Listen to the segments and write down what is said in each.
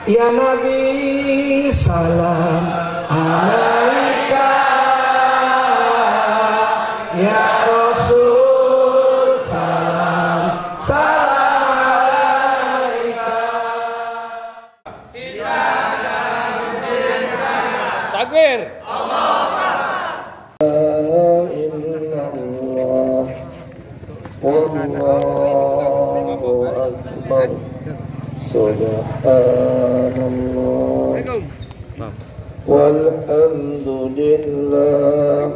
Ya Nabi salam alaika, ya Rasul salam alaika. Takbir. Illallah wallahu akbar. Subhanallah walhamdulillah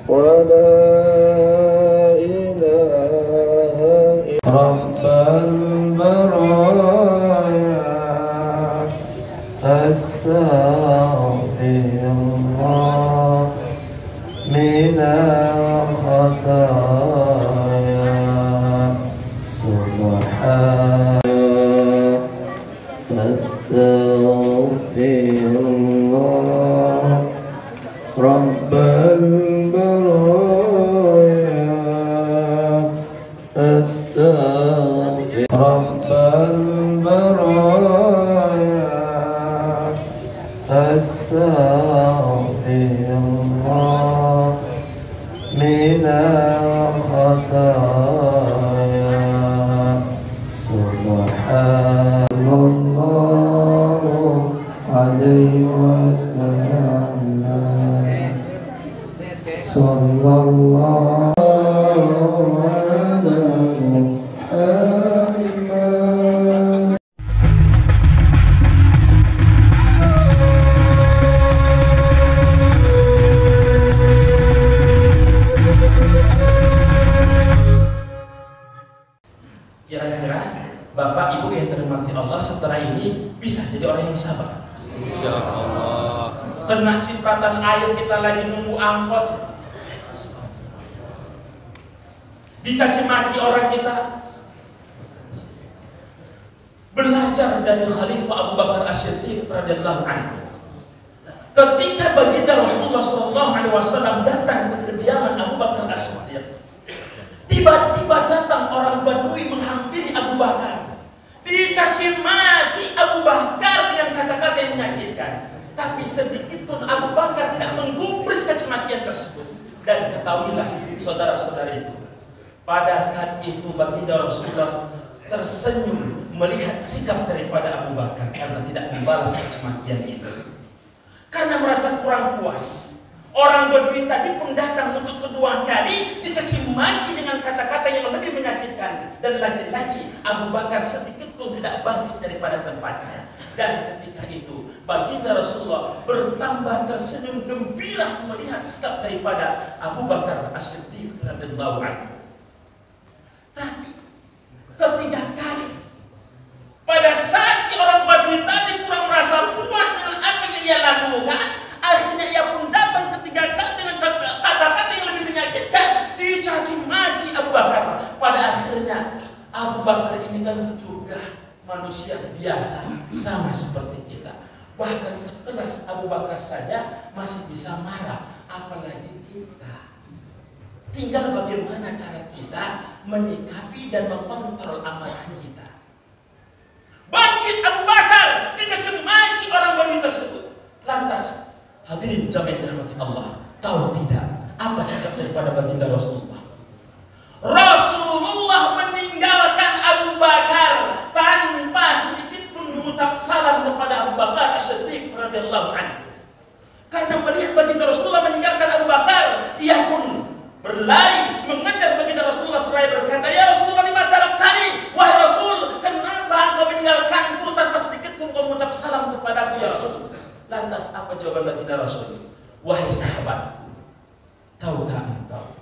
wa la ilaha illa Rabbal baraya astaghfirullah minal khataya subhanallah. Astaghfirullah Rabbal baraya astaghfir Rabbal baraya astaghfirullah minal khataya subhanallah alaihi wasallam sallallahu alaihi wasallam. Kira-kira Bapak Ibu yang terhormati Allah setelah ini bisa jadi orang yang sabar. Insya Allah. Kena cipratan air kita lagi nunggu angkot, dicaci maki orang kita. Belajar dari Khalifah Abu Bakar As-Siddiq radhiyallahu anhu. Ketika baginda Rasulullah SAW datang ke kediaman Abu Bakar As-Siddiq, tiba-tiba datang orang Badui menghampiri Abu Bakar. Dicaci maki Abu Bakar dengan kata-kata yang menyakitkan. Tapi sedikit pun Abu Bakar tidak menggubris cacimakian tersebut. Dan ketahuilah saudara-saudariku, pada saat itu baginda Rasulullah tersenyum melihat sikap daripada Abu Bakar karena tidak membalas cacimakian itu. Karena merasa kurang puas. Orang Badui tadi pun datang untuk kedua kali dicaci maki dengan kata-kata yang lebih menyakitkan. Dan lagi-lagi Abu Bakar sedikit pun tidak bangkit daripada tempatnya. Dan ketika itu baginda Rasulullah bertambah tersenyum gembira melihat sikap daripada Abu Bakar As-Siddiq radhiyallahu anhu. Tapi ketiga kali pada saat si orang Badui tadi kurang merasa puas dengan apa yang dia lakukan, akhirnya ia pun datang ketiga kali dengan kata-kata yang lebih menyakitkan, dicaci maki Abu Bakar. Pada akhirnya Abu Bakar ini kan juga manusia biasa, sama seperti kita. Bahkan sekelas Abu Bakar saja masih bisa marah, apalagi kita. Tinggal bagaimana cara kita menyikapi dan mengontrol amarah kita. Bangkit Abu Bakar, dicaci maki orang Badui tersebut. Lantas hadirin jamaah yang dirahmati Allah, tahu tidak apa sikap daripada baginda Rasulullah? Rasulullah meninggalkan Abu Bakar tanpa sedikit pun mengucap salam kepada Abu Bakar As-Siddiq radhiyallahu anhu. Karena melihat baginda Rasulullah meninggalkan Abu Bakar, ia pun berlari mengejar baginda Rasulullah seraya berkata, "Ya Rasulullah, lima talab tadi, wahai Rasul, kenapa engkau meninggalkanku tanpa sedikit pun kau mengucap salam kepadaku ya Rasul?" Lantas apa jawaban baginda Rasul? "Wahai sahabatku, tahukah engkau,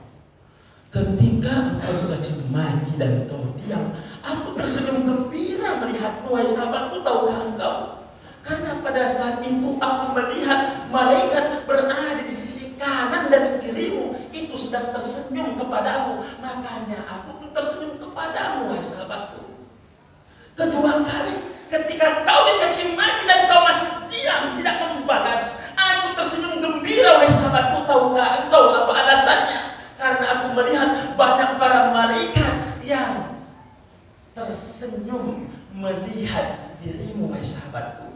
ketika engkau dicaci maki dan engkau diam, aku tersenyum gembira melihatmu, wahai sahabatku, tahukah engkau? Karena pada saat itu aku melihat malaikat berada di sisi kanan dan kirimu, itu sedang tersenyum kepadamu, makanya aku pun tersenyum kepadamu, wahai sahabatku." Kedua kali, ketika kau dicaci maki dan kau masih diam, tidak membalas, aku tersenyum gembira, wahai sahabatku, tahukah engkau apa alasannya? Karena aku melihat banyak para malaikat yang tersenyum melihat dirimu, wahai sahabatku.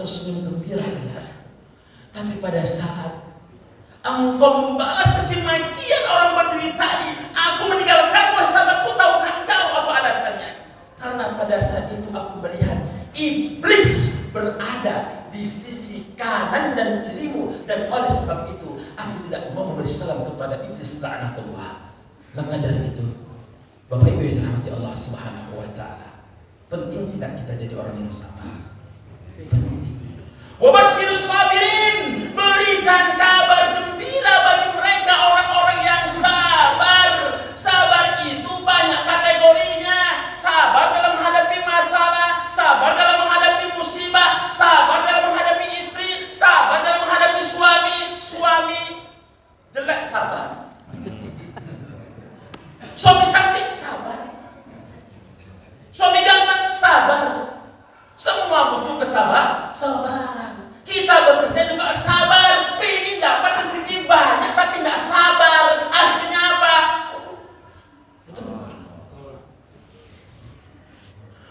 tersenyum gembira ya. Tapi pada saat engkau membalas caci makian orang Badui tadi, aku meninggalkanmu sahabatku, tahukah engkau apa alasannya? Karena pada saat itu aku melihat iblis berada di sisi kanan dan kirimu, dan oleh sebab itu aku tidak mau memberi salam kepada iblis la'natullah. Maka dari itu, Bapak Ibu yang dirahmati Allah Subhanahu wa taala, penting tidak kita jadi orang yang sabar? Penting. Wabashirus sabirin, berikan kabar gembira bagi mereka orang-orang yang sabar. Sabar itu banyak kategorinya. Sabar dalam menghadapi masalah, sabar dalam menghadapi musibah, sabar dalam menghadapi istri, sabar dalam menghadapi suami jelek sabar, suami cantik sabar, suami ganteng sabar. Semua butuh kesabaran. Kita bekerja juga sabar, pengen dapat rezeki banyak tapi tidak sabar. Akhirnya apa? Betul.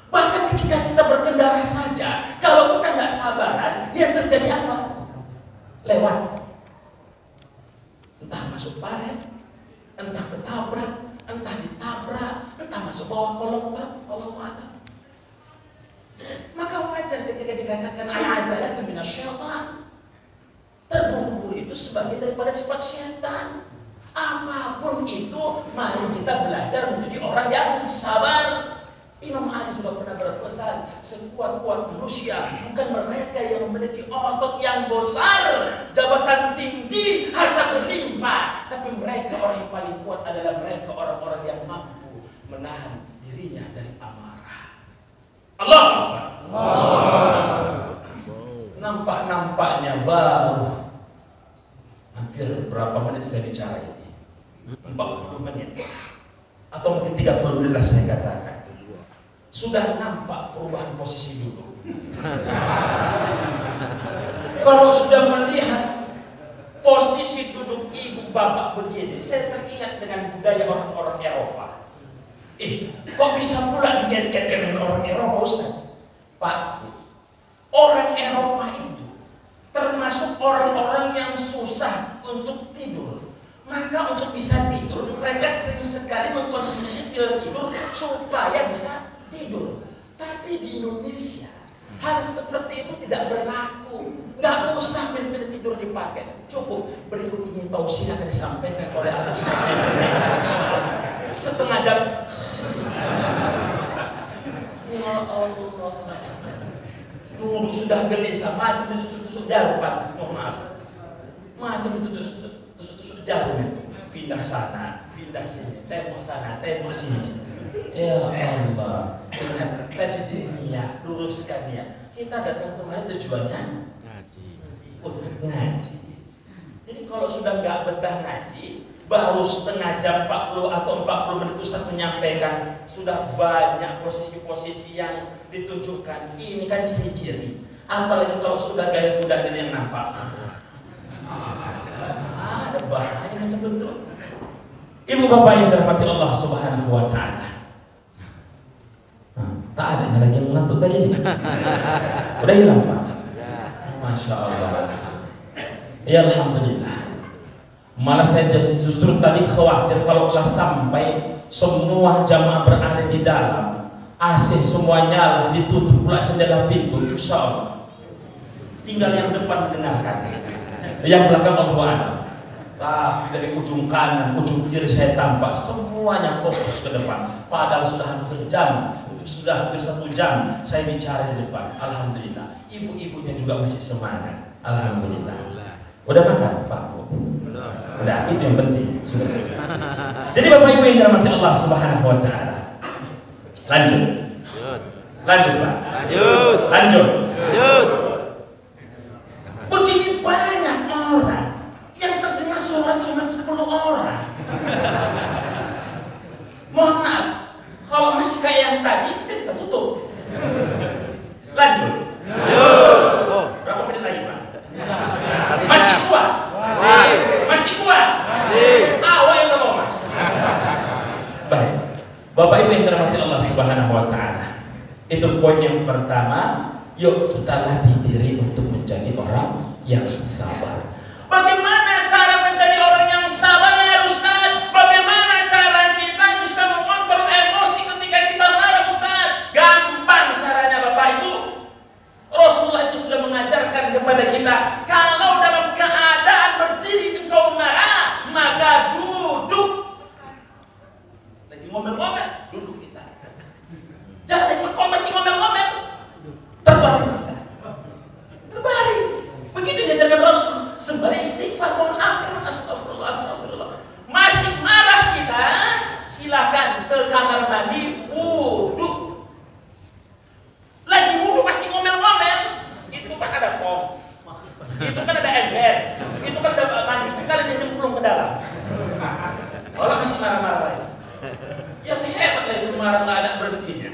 Bahkan ketika kita berkendara saja, kalau kita tidak sabaran, yang terjadi apa? Lewat. Entah masuk paret, entah ketabrak, entah ditabrak, entah masuk bawah kolong truk, Allahu a'lam. Maka wajar ketika dikatakan al-azalatu minasyaitan, terburu-buru itu sebagai daripada sifat syaitan. Apapun itu, mari kita belajar menjadi orang yang sabar. Imam Ali juga pernah berpesan, sekuat-kuat manusia bukan mereka yang memiliki otot yang besar, jabatan tinggi, harta berlimpah, tapi mereka orang yang paling kuat adalah mereka orang-orang yang mampu menahan dirinya dari amarah. Allah Akbar. Nampak-nampaknya baru hampir berapa menit saya bicara ini? 40 menit atau mungkin 30 menit lah saya katakan. Sudah nampak perubahan posisi duduk. Kalau sudah melihat posisi duduk ibu bapak begini, saya teringat dengan budaya orang-orang Eropa. Kok bisa pula dikait-kait dengan orang Eropa, Ustaz? Pak, orang Eropa itu termasuk orang-orang yang susah untuk tidur. Maka untuk bisa tidur, mereka sering sekali mengkonsumsi pil tidur supaya bisa tidur. Tapi di Indonesia, hal seperti itu tidak berlaku. Nggak usah pil-pil tidur dipakai. Cukup berikut ini tausiah akan disampaikan oleh Agus setengah jam. Ya Allah, duduk sudah gelisah, macam itu tusuk-tusuk jarum, Pak. Mohon maaf, macam itu tusuk-tusuk jarum itu. Pindah sana, pindah sini, tembok sana, tembok sini. Ya Allah, tajdidnya, luruskan dia. Kita datang kemari tujuannya ngaji, untuk ngaji. Jadi kalau sudah nggak betah ngaji, baru setengah jam 40 atau 40 menit Ustaz menyampaikan, sudah banyak posisi-posisi yang ditunjukkan. Ini kan ciri-ciri. Apalagi kalau sudah gaya kuda yang nampak. Ada bahaya macam betul. Ibu bapak yang dirahmati Allah Subhanahu wa taala. Tak adanya lagi yang ngantuk tadi nih. Udah hilang, Pak. Masya Allah. Ya Alhamdulillah. Malah saya justru tadi khawatir kalau telah sampai semua jamaah berada di dalam, AC semua nyala, ditutup pula jendela pintu, insya Allah tinggal yang depan mendengarkan, yang belakang Allah. Tapi dari ujung kanan, ujung kiri saya tampak semuanya fokus ke depan. Padahal sudah hampir jam, sudah hampir 1 jam saya bicara di depan. Alhamdulillah, ibu-ibunya juga masih semangat. Alhamdulillah. Udah makan, Pak? Udah, itu yang penting. Sudah. Jadi Bapak Ibu yang dirahmati Allah Subhanahu wa taala. Lanjut. Lanjut, Pak. Lanjut. Begini banyak orang yang terdengar suara cuma 10 orang. Mohon maaf, kalau masih kayak yang tadi, kita tutup. Lanjut. Berapa menit lagi, Pak? Masih kuat? Masih kuat? Awal yang mau, Mas. Baik, Bapak Ibu yang dirahmati Allah Subhanahu wa taala. Itu poin yang pertama, Yuk kita latih diri untuk menjadi orang yang sabar. Bagaimana cara menjadi orang yang sabar, Ustaz? Bagaimana cara kita bisa mengontrol emosi ketika kita marah, Ustaz? Gampang caranya Bapak Ibu. Rasulullah itu sudah mengajarkan kepada kita, kalau dalam keadaan berdiri engkau marah, maka duduk. Lagi ngomel-ngomel, duduk kita. Jangan kalau masih ngomel-ngomel, terbaring kita. Terbaring. Begitu diajarkan Rasul. Sembari istighfar, mohon ampun, astagfirullah, astagfirullah. Masih marah kita, silakan ke kamar mandi, wudhu. Lagi wudhu masih ngomel-ngomel, itu kan ada pom, itu kan ada ember, itu kan ada mandi sekali jadi nyemplung ke dalam. Orang masih marah-marah lagi. Yang hebat lah itu marah nggak ada berhentinya.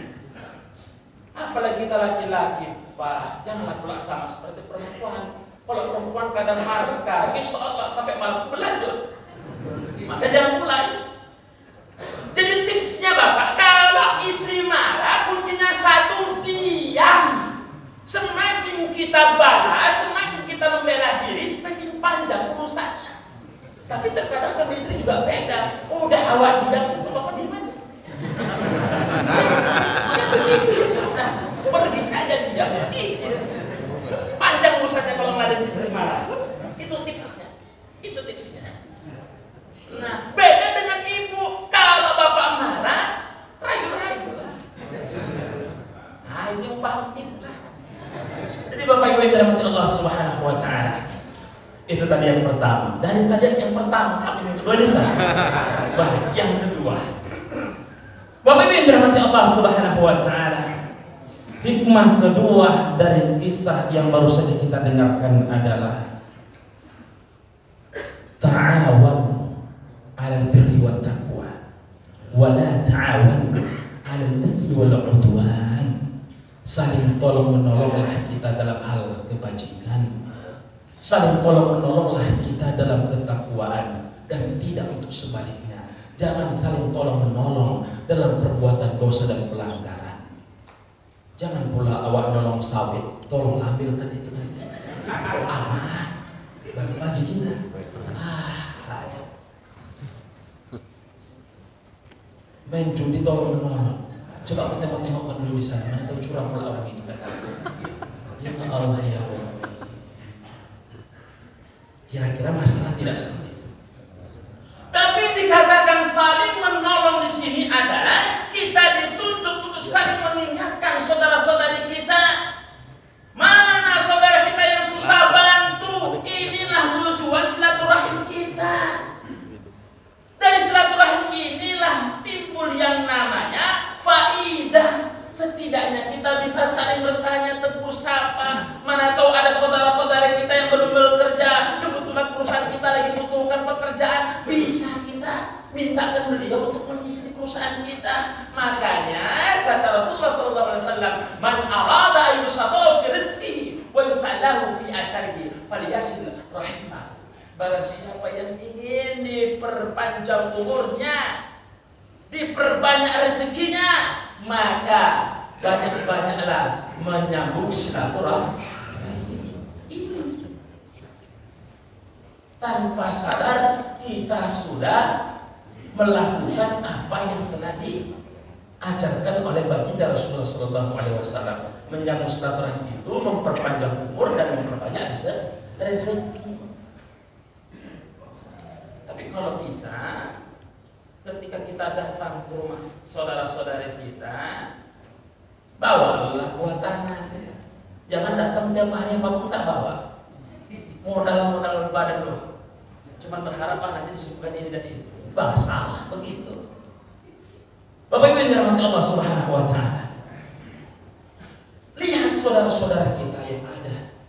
Apalagi kita laki-laki, Pak, janganlah pula sama seperti perempuan. Kalau perempuan kadang marah sekarang, insya Allah sampai malam berlanjut. Maka jangan mulai. Jadi tipsnya Bapak, kalau istri marah, kuncinya satu, diam. Semakin kita balas, semakin kita membela diri, semakin panjang urusannya. Tapi terkadang sama istri juga beda. Udah awak diam, Bapak diam aja. Ya begitu ya sudah, pergi saja diam. Panjang urusannya kalau ngadepin istri marah. Itu tipsnya. Itu tipsnya. Nah, beda dengan ibu. Kalau bapak marah, rayu-rayu lah. Nah, itu paham ibu lah. Jadi bapak ibu yang dirahmati Allah Subhanahu wa ta'ala. Itu tadi yang pertama. Dari tadi yang pertama, kami yang kedua Ustaz. Baik, yang kedua. Bapak ibu yang dirahmati Allah Subhanahu wa ta'ala. Hikmah kedua dari kisah yang baru saja kita dengarkan adalah ta'awanu 'alal birri wat taqwa wa la ta'awanu 'alal itsmi wal 'udwan. Saling tolong menolonglah kita dalam hal kebajikan. Saling tolong menolonglah kita dalam ketakwaan dan tidak untuk sebaliknya. Jangan saling tolong menolong dalam perbuatan dosa dan pelanggaran. Jangan pula awak nolong sawit, tolong ambilkan itu nanti. Aman, bagi-bagi kita. Aja. Main judi tolong menolong. Coba aku tengok-tengok dulu di sana, mana tahu curang pula orang itu kan. Ya Allah ya Allah. Kira-kira masalah tidak seperti itu. Tapi dikatakan saling menolong di sini adalah kita dituntut untuk saling mengingatkan saudara-saudari kita. Mana saudara kita yang susah bantu? Inilah tujuan silaturahim kita. Dari silaturahim inilah timbul yang namanya faidah. Setidaknya kita bisa saling bertanya, tegur sapa. Mana tahu ada saudara-saudara kita yang belum bekerja, kebetulan perusahaan kita lagi butuhkan pekerjaan, bisa kita mintakan beliau untuk mengisi perusahaan kita. Makanya kata Rasulullah SAW, man arada ayyushafa fi rizqihi wa yusalahu fi atharihi falyasil rahimah. Barang siapa yang ingin diperpanjang umurnya, diperbanyak rezekinya, maka banyak-banyaklah menyambung silaturahim. Ini tanpa sadar kita sudah melakukan apa yang telah diajarkan oleh baginda Rasulullah SAW. Menyambung silaturahim itu memperpanjang umur dan memperbanyak rezeki. Tapi kalau bisa, ketika kita datang ke rumah saudara-saudari kita, bawalah buah tangan. Jangan datang tiap hari apapun tak bawa. Modal-modal badan lu. Cuman berharap nanti disuguhkan ini dan itu. Salah begitu. Bapak Ibu yang dirahmati Allah Subhanahu wa ta'ala. Lihat saudara-saudara kita yang ada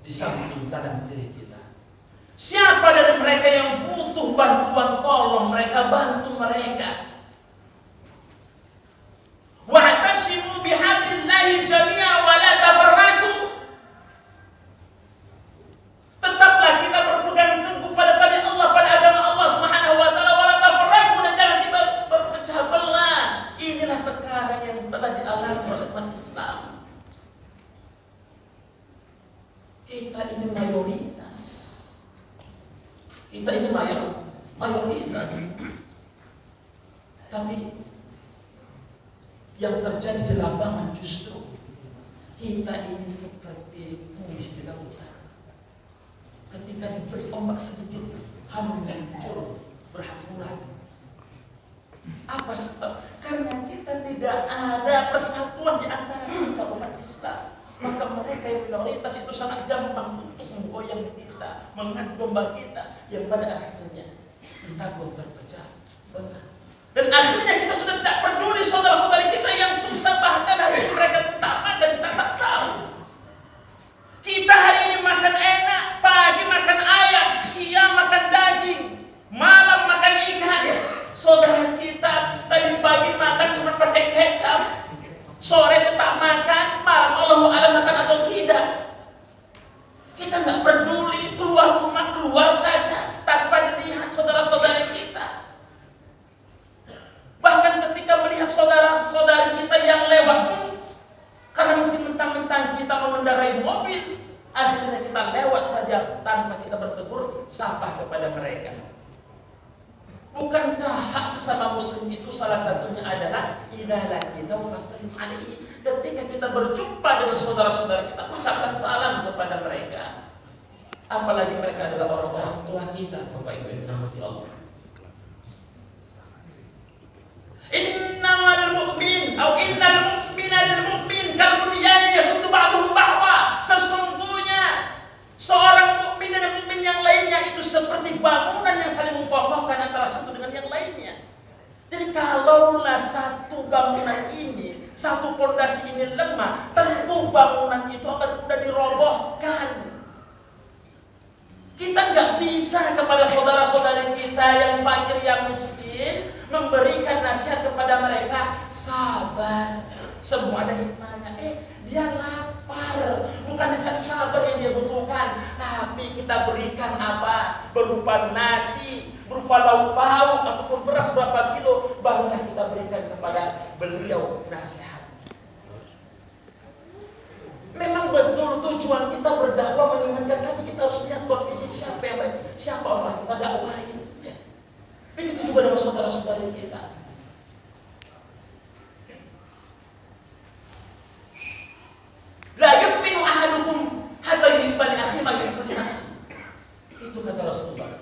di samping kanan kiri kita. Siapa dari mereka yang butuh bantuan, tolong mereka, bantu mereka. Wa'tasimu bihablillahi jami'an wa la tafarraqu. Tetaplah kita berpegang teguh pada tali Allah, pada agama Allah Subhanahu wa ta'ala, wa la tafarraqu, dan jangan kita berpecah belah. Inilah sekarang yang telah dialami oleh umat Islam. Kita ini mayoritas. Tapi yang terjadi di lapangan justru kita ini seperti buih di lautan. Ketika diberi ombak sedikit, hancur, berhamburan. Apa sebab? Karena kita tidak ada persatuan di antara kita umat Islam. Maka mereka yang minoritas itu sangat gampang untuk menggoyang kita, mengangkat domba kita, yang pada akhirnya kita pun terpecah belah. Dan akhirnya kita sudah tidak peduli saudara-saudari kita yang susah, bahkan hari ini mereka pun tak makan, kita tak tahu. Kita hari ini makan enak, pagi makan ayam, siang makan daging, malam makan ikan. Saudara kita tadi pagi makan cuma pakai kecap, sore tetap makan, malam Allahu a'lam makan atau tidak. Kita nggak peduli, keluar rumah keluar saja tanpa dilihat saudara-saudari kita. Bahkan ketika melihat saudara-saudari kita yang lewat pun, karena mungkin mentang-mentang kita mengendarai mobil, akhirnya kita lewat saja tanpa kita bertegur sapa kepada mereka. Bukankah hak sesama muslim itu salah satunya adalah idza laqita fasallim alaihi? Ketika kita berjumpa dengan saudara-saudara kita, ucapkan salam kepada mereka. Apalagi mereka adalah orang-orang tua kita, Bapak Ibu yang dirahmati Allah. Innamal mu'min atau innal mu'mina lil mu'min kal bunyani yasuddu ba'duhum ba'dha. Sesungguhnya seorang mukmin dengan mukmin yang lainnya itu seperti bangunan yang saling mengokohkan antara satu dengan yang lainnya. Jadi kalaulah satu bangunan ini, satu pondasi ini lemah, tentu bangunan itu akan mudah dirobohkan. Kita nggak bisa kepada saudara-saudari kita yang fakir, yang miskin, memberikan nasihat kepada mereka, sabar, semua ada hikmahnya. Dia lapar, bukan nasihat sabar yang dia butuhkan, tapi kita berikan apa? Berupa nasi, berupa lauk pauk ataupun beras berapa kilo, barulah kita berikan kepada beliau nasihat. Memang betul tujuan kita berdakwah mengingatkan, tapi kita harus lihat kondisi siapa orang yang kita dakwahin. Begitu juga dengan saudara-saudari kita. La yu'minu ahadukum hatta yuhibba li akhihi ma yuhibbu li nafsihi. Itu kata Rasulullah.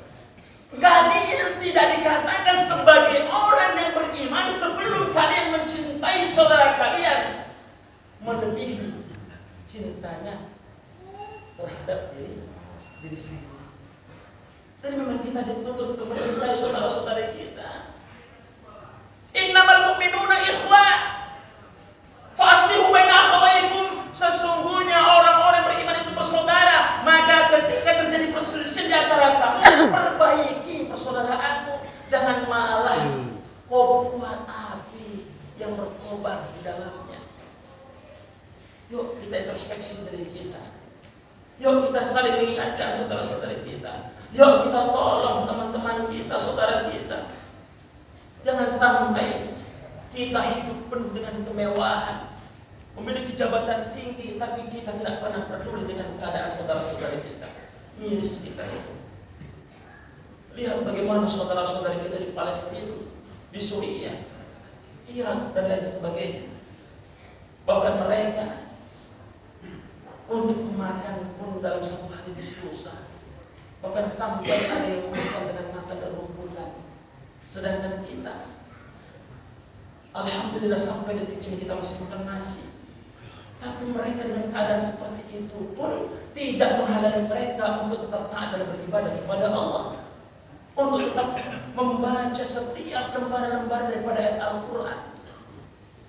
Kalian tidak dikatakan sebagai orang yang beriman sebelum kalian mencintai saudara kalian melebihi cintanya terhadap diri sendiri. Dan memang kita dituntut untuk mencintai saudara-saudari kita. Innamal mu'minuna ikhwah fa aslihu baina akhawaykum. Sesungguhnya orang-orang beriman itu bersaudara. Maka ketika terjadi perselisihan di antara kamu, perbaiki persaudaraanmu. Jangan malah kau buat api yang berkobar di dalamnya. Yuk kita introspeksi diri kita. Yuk kita saling mengingatkan saudara-saudari kita. Yuk kita tolong teman-teman kita, saudara kita. Jangan sampai kita hidup penuh dengan kemewahan, memiliki jabatan tinggi, tapi kita tidak pernah peduli dengan keadaan saudara-saudari kita. Miris kita itu. Lihat bagaimana saudara-saudari kita di Palestina, di Suriah, Irak dan lain sebagainya. Bahkan mereka untuk makan pun dalam satu hari itu susah. Bahkan sampai ada yang makan dengan makan rumputan. Sedangkan kita, alhamdulillah sampai detik ini kita masih makan nasi. Tapi mereka dengan keadaan seperti itu pun tidak menghalangi mereka untuk tetap taat dalam beribadah kepada Allah, untuk tetap membaca setiap lembar-lembar daripada ayat Al-Quran,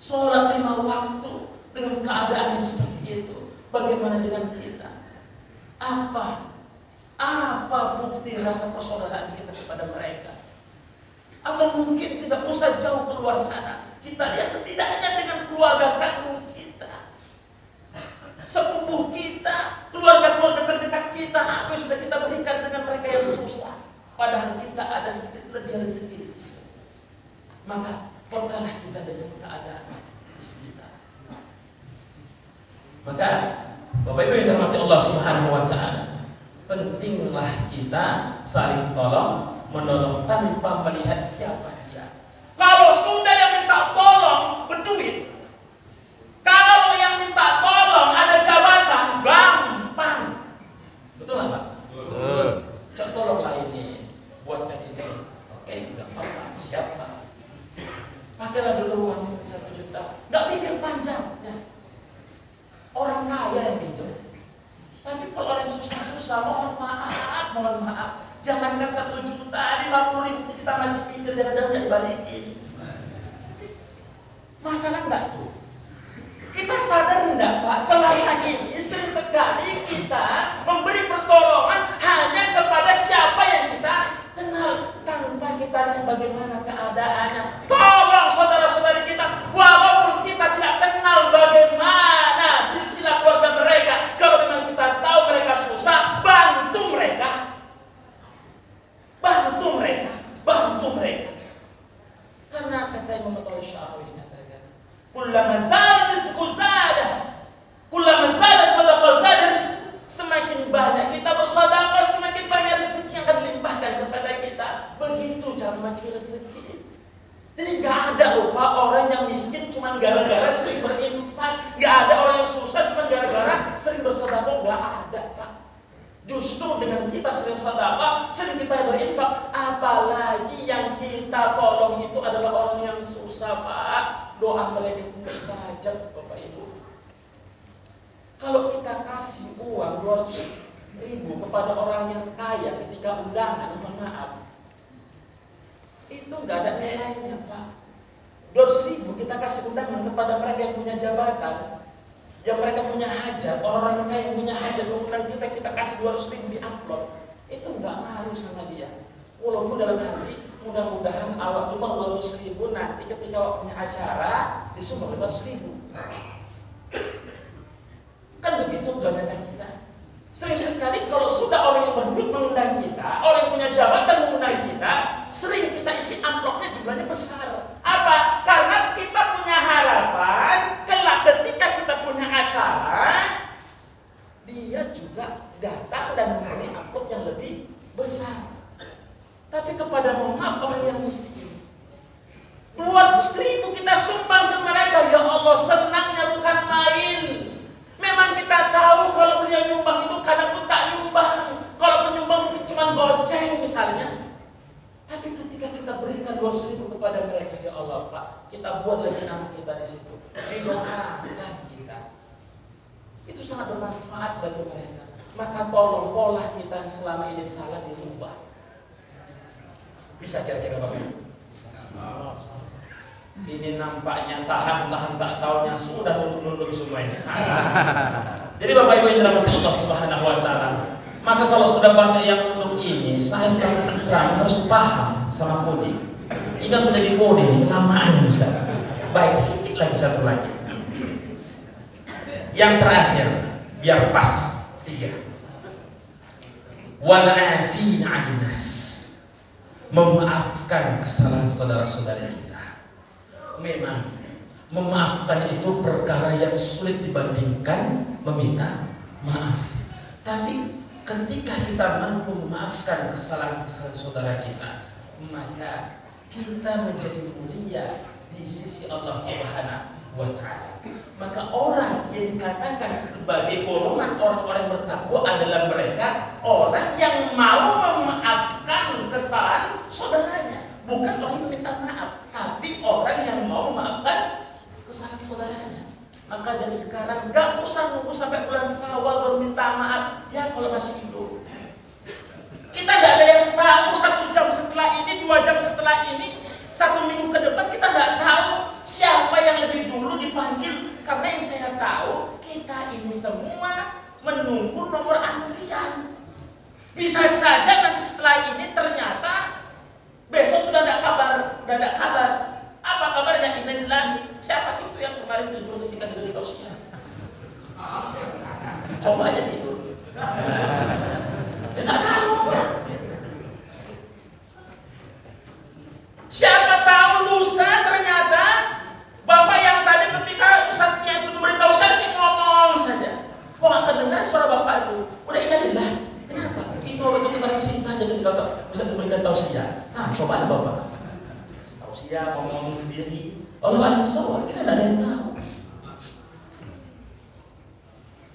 sholat 5 waktu dengan keadaan yang seperti itu. Bagaimana dengan kita? Apa bukti rasa persaudaraan kita kepada mereka? Atau mungkin tidak usah jauh keluar sana, kita lihat setidaknya dengan keluarga kandung kita, sepupu kita, keluarga-keluarga terdekat kita, apa yang sudah kita berikan dengan mereka yang susah. Padahal kita ada sedikit lebih rezeki di sini. Maka bekalah kita dengan keadaan di sekitar. Maka Bapak Ibu yang dirahmati Allah Subhanahu wa taala, pentinglah kita saling tolong menolong tanpa melihat siapa dia. Kalau sudah yang minta tolong berduit, kalau yang minta tolong ada jabatan, gampang. Betul nggak Pak? Betul. Cok tolonglah ini, buatkan ini. Oke, nggak apa-apa. Siapa? Pakailah dulu uang 1 juta. Nggak pikir panjang. Ya. Orang kaya yang pinjam. Tapi kalau orang susah-susah, mohon maaf. Jangankan 1 juta, 50.000 kita masih pikir jangan-jangan nggak dibalikin. Masalah enggak tuh? Kita sadar enggak Pak? Selama ini sering sekali kita memberi pertolongan hanya kepada siapa yang kita kenal tanpa kita lihat bagaimana keadaannya. Tolong saudara-saudari kita, walaupun kita tidak kenal bagaimana silsilah keluarga mereka. Kalau memang kita tahu mereka susah, bantu mereka. Bantu mereka. Karena kata Imam Al-Syarawi katakan, kullama zada rizqu zada, kullama zada sadaqah zada rizqu. Semakin banyak kita bersedekah, semakin banyak rezeki yang akan dilimpahkan kepada kita. Begitu cara mencari rezeki. Jadi nggak ada loh Pak orang yang miskin cuma gara-gara sering berinfak, nggak ada orang yang susah cuma gara-gara sering bersedekah, nggak ada Pak. Justru dengan kita sering sedekah, sering kita berinfak, apalagi yang kita tolong itu adalah orang yang susah Pak. Doa mereka itu mustajab Bapak Ibu. Kalau kita kasih uang 200.000 kepada orang yang kaya ketika undangan, mohon maaf, itu nggak ada nilainya Pak. 200.000 kita kasih undangan kepada mereka yang punya jabatan, yang mereka punya hajat, orang kaya yang punya hajat mengundang kita kasih 200.000 di amplop, itu nggak ngaruh sama dia. Walaupun dalam hati mudah-mudahan awak cuma 200.000 nanti ketika awak punya acara disumbang 200.000. Kan begitu kebanyakan kita. Sering sekali kalau sudah orang yang berduit mengundang kita, orang yang punya jabatan mengundang kita, sering kita isi amplopnya jumlahnya besar. Apa? Karena kita punya harapan kelak ketika kita punya acara, dia juga datang dan memberi amplop yang lebih besar. Tapi kepada mohon maaf orang yang miskin, 200.000 kita sumbang ke mereka, ya Allah senangnya bukan main. Memang kita tahu kalau beliau nyumbang itu kadang pun tak nyumbang. Kalau penyumbang mungkin cuma goceng misalnya. Tapi ketika kita berikan 200.000 kepada mereka, ya Allah Pak, kita buat lagi nama kita di situ, didoakan kita. Itu sangat bermanfaat bagi mereka. Maka tolong pola kita yang selama ini salah dirubah. Bisa kira-kira Bapak Ibu? Ini nampaknya tahan tak taunya sudah nunduk semua ini. Jadi Bapak Ibu yang dirahmati Allah Subhanahu wa taala, maka kalau sudah banyak yang nunduk ini, saya selalu penceramah harus paham sama kode. Ini kan sudah di kode ini kelamaan bisa. Baik, sedikit lagi satu lagi. Yang terakhir, biar pas 3. Wal 'afina 'anil nas. Memaafkan kesalahan saudara-saudara kita. Memang memaafkan itu perkara yang sulit dibandingkan meminta maaf. Tapi ketika kita mampu memaafkan kesalahan-kesalahan saudara kita, maka kita menjadi mulia di sisi Allah Subhanahu wa taala. Maka orang yang dikatakan sebagai golongan orang-orang bertakwa adalah mereka orang yang mau memaafkan kesalahan saudaranya. Bukan orang yang minta maaf, tapi orang yang mau memaafkan kesalahan saudaranya. Maka dari sekarang gak usah nunggu sampai bulan Syawal baru minta maaf. Ya kalau masih hidup. Kita gak ada yang tahu 1 jam setelah ini, 2 jam setelah ini, 1 minggu ke depan kita gak tahu siapa yang lebih dulu dipanggil. Karena yang saya tahu kita ini semua menunggu nomor antrian. Bisa saja nanti setelah ini ternyata besok sudah tidak kabar. Apa kabarnya? Innalillahi. Siapa itu yang kemarin tidur ketika dengerin tausiah? Coba aja tidur. Tidak tahu. Siapa tahu lusa ternyata bapak yang tadi ketika ustadznya itu memberi tausiah sih ngomong saja. Kok nggak kedengaran suara bapak itu? Udah innalillah. Kenapa? untuk memberikan tausiah. Nah, cobalah Bapak. Tausiah, ngomong sendiri. Allah alam bisawab, kita tidak ada yang tahu.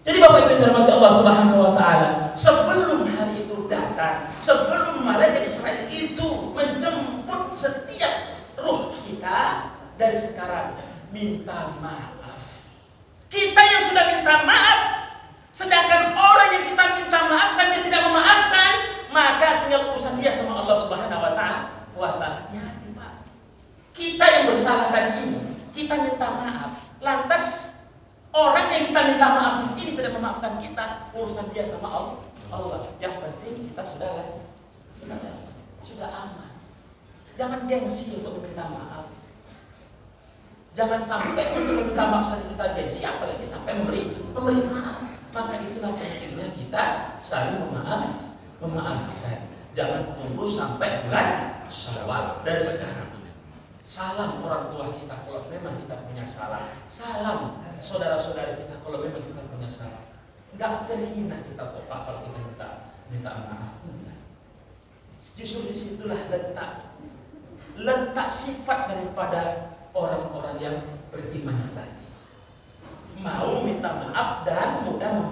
Jadi Bapak Ibu yang dirahmati Allah Subhanahu wa taala, sebelum hari itu datang, sebelum malaikat Israel itu menjemput setiap ruh kita, dari sekarang minta maaf. Kita yang sudah minta maaf, sedangkan orang yang kita minta maafkan dia tidak memaafkan, maka tinggal urusan dia sama Allah Subhanahu wa taala. Hati-hati Pak. Kita yang bersalah tadi ini, kita minta maaf. Lantas orang yang kita minta maaf ini tidak memaafkan kita, urusan dia sama Allah. Yang penting kita sudah aman. Jangan gengsi untuk meminta maaf. Jangan sampai untuk meminta maaf saja kita gengsi, apalagi sampai memberi maaf. Maka itulah pentingnya kita saling memaafkan. Jangan tunggu sampai bulan Syawal. Dari sekarang salam orang tua kita kalau memang kita punya salah. Salam saudara-saudara kita kalau memang kita punya salah. Enggak terhina kita kok Pak kalau kita minta maaf. Enggak. Justru disitulah letak sifat daripada orang-orang yang beriman tadi. Mau minta maaf dan mudah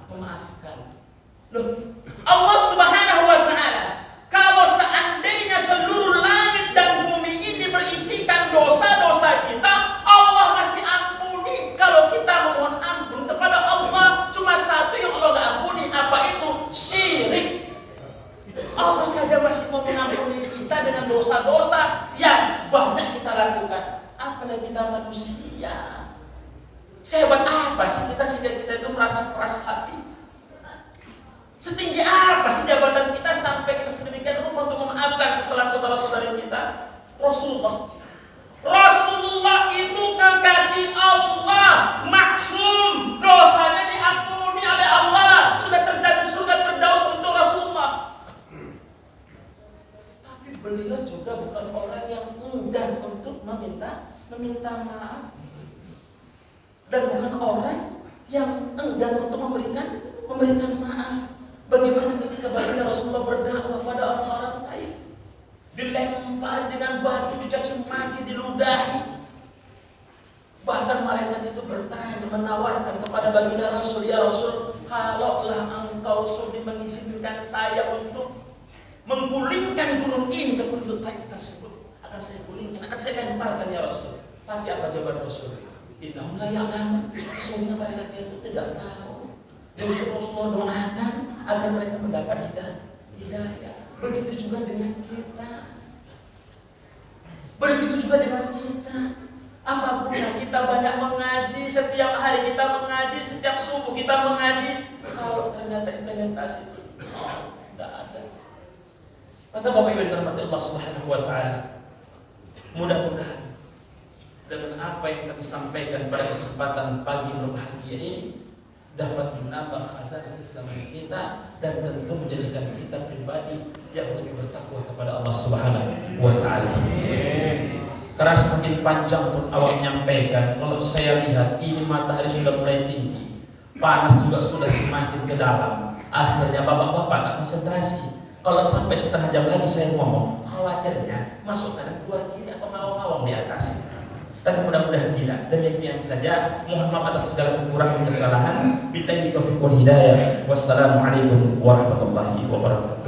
memaafkan. Loh, Allah Subhanahu wa taala, kalau seandainya seluruh langit dan bumi ini berisikan dosa-dosa kita, Allah masih ampuni. Kalau kita memohon ampun kepada Allah, cuma satu yang Allah tidak ampuni, apa itu? Syirik. Allah saja masih mau mengampuni kita dengan dosa-dosa yang banyak kita lakukan, apalagi kita manusia. Sehebat apa sih kita sehingga kita itu merasa keras hati? Setinggi apa sih jabatan kita sampai kita sedemikian rupa untuk memaafkan kesalahan saudara-saudari kita? Rasulullah itu kekasih Allah, maksum, dosanya diampuni oleh Allah, sudah terjamin surga firdaus untuk Rasulullah. Tapi beliau juga bukan orang yang enggan untuk meminta maaf, dan bukan orang yang enggan untuk memberikan maaf. Bagaimana ketika baginda Rasulullah berdakwah pada orang-orang Taif, dilempar dengan batu, dicaci maki, diludahi. Bahkan malaikat itu bertanya, menawarkan kepada baginda Rasul, ya Rasul, kalaulah engkau sudah mengizinkan saya untuk menggulingkan gunung ini ke penduduk Taif tersebut, akan saya gulingkan, akan saya lemparkan ya Rasul. Tapi apa jawaban Rasul? Innahum la ya'lamun, sesungguhnya mereka itu tidak tahu. Rasulullah doakan agar mereka mendapat hidayah. Begitu juga dengan kita. Apapun kita banyak mengaji, setiap hari kita mengaji, setiap subuh kita mengaji, kalau ternyata implementasi itu tidak ada. Maka Bapak Ibu dirahmati Allah Subhanahu wa taala, mudah-mudahan dengan apa yang kami sampaikan pada kesempatan pagi berbahagia ini dapat menambah khazanah keislaman kita dan tentu menjadikan kita pribadi yang lebih bertakwa kepada Allah Subhanahu wa taala. Karena semakin panjang pun awak menyampaikan, kalau saya lihat ini matahari sudah mulai tinggi, panas juga sudah semakin ke dalam, akhirnya bapak-bapak tak konsentrasi. Kalau sampai setengah jam lagi saya ngomong, khawatirnya masuk kanan keluar kiri atau ngawang-ngawang di atas. Tapi mudah-mudahan tidak. Demikian saja. Mohon maaf atas segala kekurangan kesalahan. Billahi taufiq wal hidayah. Wassalamualaikum warahmatullahi wabarakatuh.